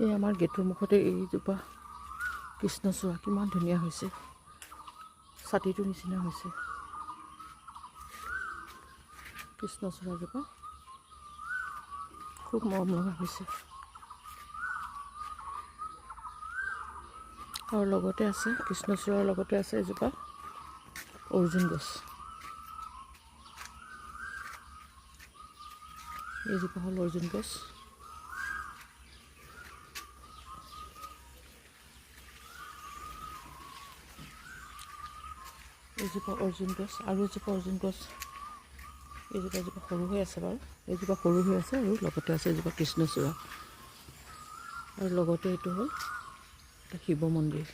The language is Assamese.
এই আমাৰ গেটৰ মুখতে এইজোপা কৃষ্ণচূড়া কিমান ধুনীয়া হৈছে, ছাতিটোৰ নিচিনা হৈছে কৃষ্ণচূড়াজোপা, খুব মৰম লগা হৈছে। আৰু লগতে আছে কৃষ্ণচূড়াৰ লগতে আছে এজোপা অৰ্জুন গছ। এইজোপা হ'ল অৰ্জুন গছ। এইজোপা অৰ্জুন গছ আৰু এজোপা অৰ্জুন গছ, এজোপা সৰু হৈ আছে বাৰু, এইজোপা সৰু হৈ আছে আৰু লগতে আছে এজোপা কৃষ্ণচূড়া, আৰু লগতে এইটো হ'ল এটা শিৱ মন্দিৰ।